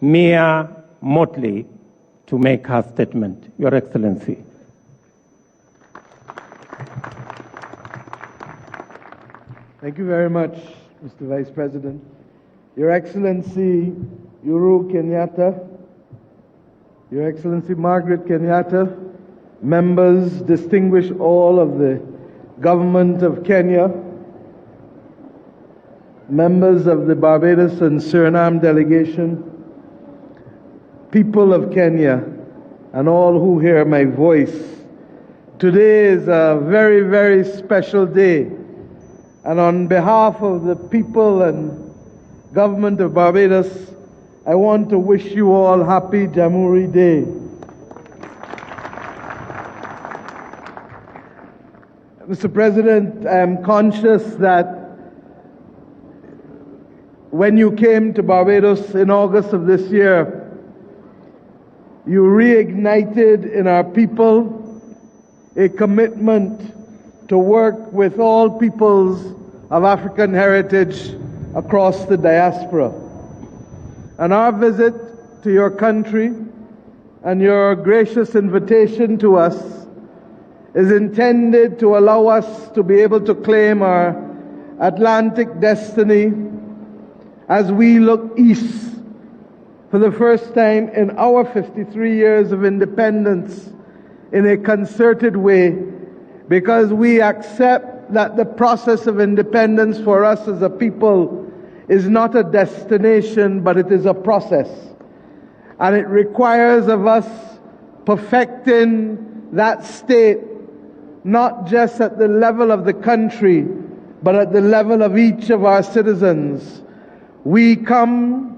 Mia Motley to make her statement. Your Excellency. Thank you very much, Mr. Vice President. Your Excellency Uhuru Kenyatta, Your Excellency Margaret Kenyatta, members, distinguished all of the government of Kenya, members of the Barbados and Suriname delegation, people of Kenya, and all who hear my voice. Today is a very, very special day. And on behalf of the people and government of Barbados, I want to wish you all happy Jamhuri Day. Mr. President, I am conscious that when you came to Barbados in August of this year, you reignited in our people a commitment to work with all peoples of African heritage across the diaspora. And our visit to your country and your gracious invitation to us is intended to allow us to be able to claim our Atlantic destiny as we look east for the first time in our 53 years of independence in a concerted way, because we accept that the process of independence for us as a people is not a destination, but it is a process. And it requires of us perfecting that state, not just at the level of the country, but at the level of each of our citizens. We come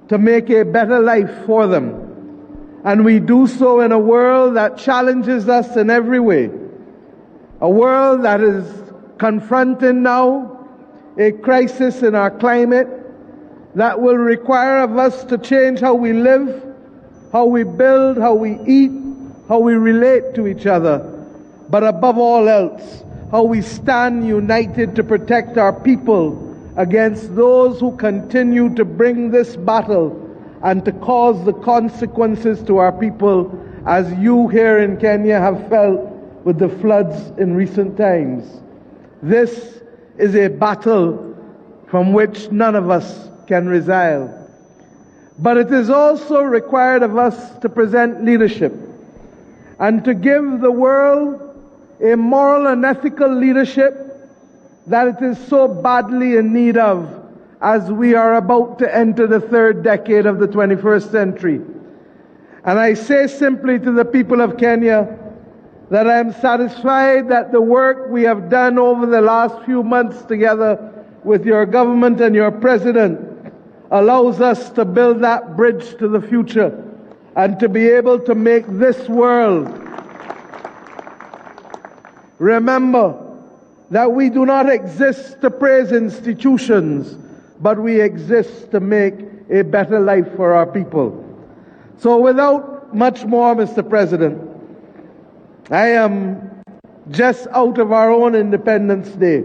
to make a better life for them. And we do so in a world that challenges us in every way. A world that is confronting now a crisis in our climate that will require of us to change how we live, how we build, how we eat, how we relate to each other, but above all else, how we stand united to protect our people against those who continue to bring this battle and to cause the consequences to our people, as you here in Kenya have felt with the floods in recent times. This is a battle from which none of us can resile. But it is also required of us to present leadership and to give the world a moral and ethical leadership that it is so badly in need of as we are about to enter the third decade of the 21st century. And I say simply to the people of Kenya that I am satisfied that the work we have done over the last few months together with your government and your president allows us to build that bridge to the future and to be able to make this world remember that we do not exist to praise institutions, but we exist to make a better life for our people. So without much more, Mr. President, I am just out of our own Independence Day.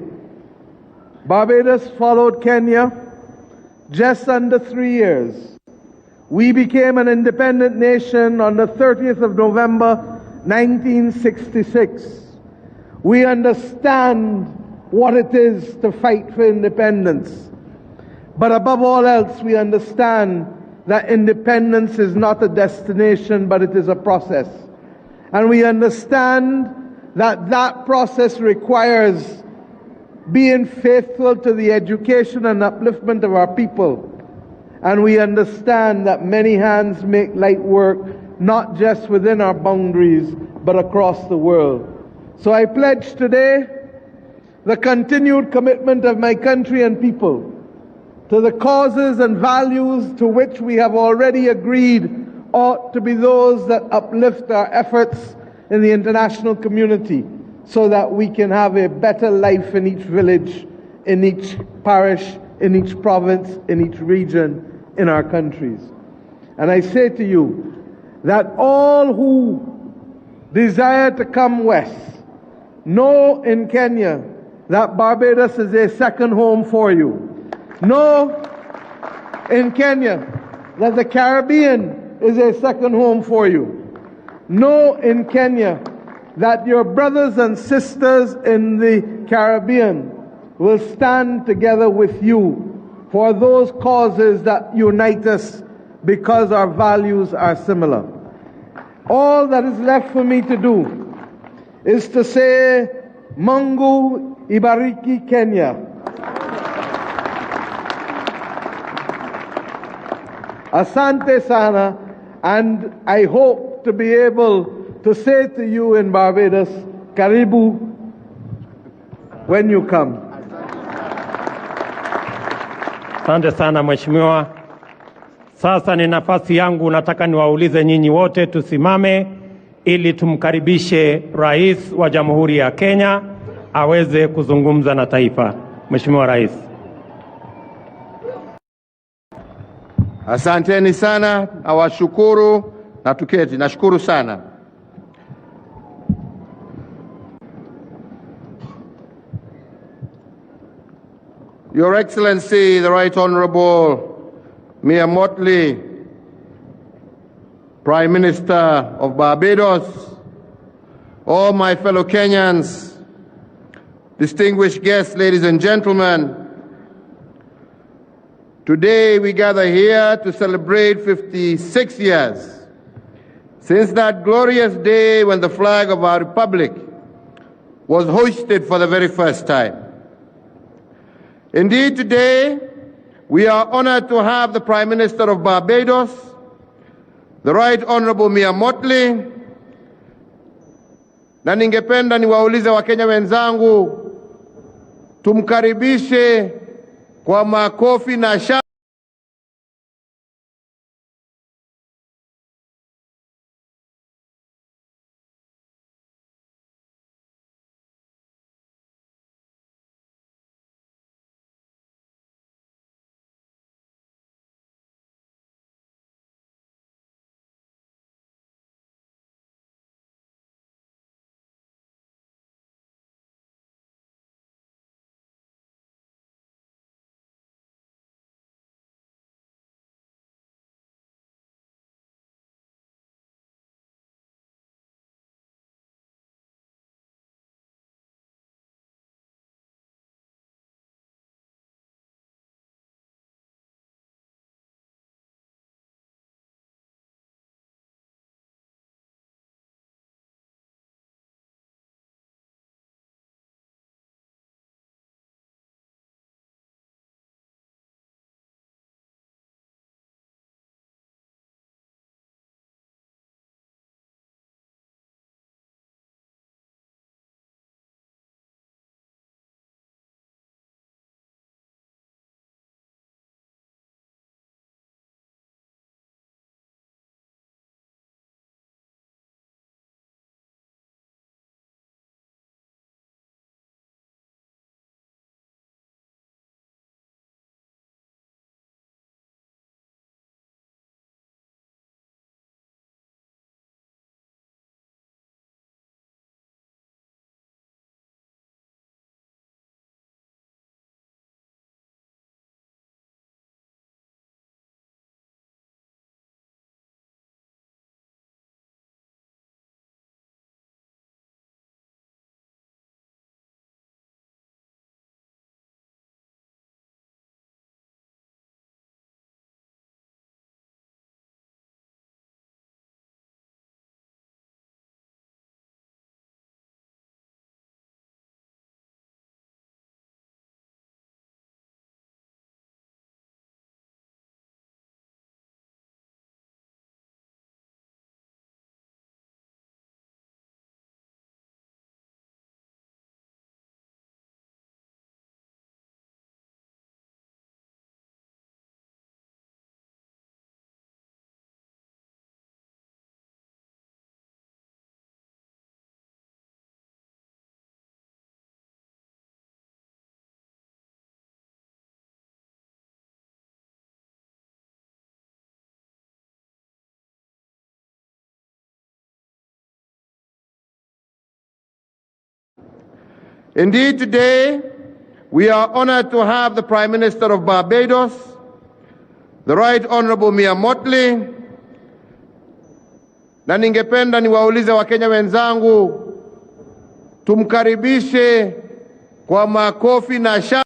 Barbados followed Kenya just under 3 years. We became an independent nation on the 30th of November, 1966. We understand what it is to fight for independence. But above all else, we understand that independence is not a destination, but it is a process. And we understand that that process requires being faithful to the education and upliftment of our people. And we understand that many hands make light work, not just within our boundaries, but across the world. So I pledge today the continued commitment of my country and people to the causes and values to which we have already agreed ought to be those that uplift our efforts in the international community, so that we can have a better life in each village, in each parish, in each province, in each region in our countries. And I say to you that all who desire to come west know in Kenya that Barbados is a second home for you. Know in Kenya that the Caribbean is a second home for you. Know in Kenya that your brothers and sisters in the Caribbean will stand together with you for those causes that unite us because our values are similar. All that is left for me to do is to say, Mungu ibariki Kenya. Asante sana, and I hope to be able to say to you in Barbados, Karibu, when you come. Asante sana Mheshimiwa. Sasa ni nafasi yangu, nataka niwaulize nyinyi wote tusimame ili tumkaribishe Rais wa Jamhuri ya Kenya aweze kuzungumza na taifa. Mheshimiwa Rais. Asanteni sana, nawashukuru na tuketi. Nashukuru sana. Your Excellency, the Right Honorable Mia Mottley, Prime Minister of Barbados, all my fellow Kenyans, distinguished guests, ladies and gentlemen, today we gather here to celebrate 56 years since that glorious day when the flag of our republic was hoisted for the very first time. Indeed, today we are honored to have the Prime Minister of Barbados, the Right Honorable Mia Mottley, na ningependa niwaulize Wakenya wenzangu tumkaribishe kwa makofi na shangwe. Indeed, today we are honored to have the Prime Minister of Barbados, the Right Honorable Mia Motley, na ningependa niwaulize Wakenya wenzangu tumkaribishe kwa makofi na shangwe.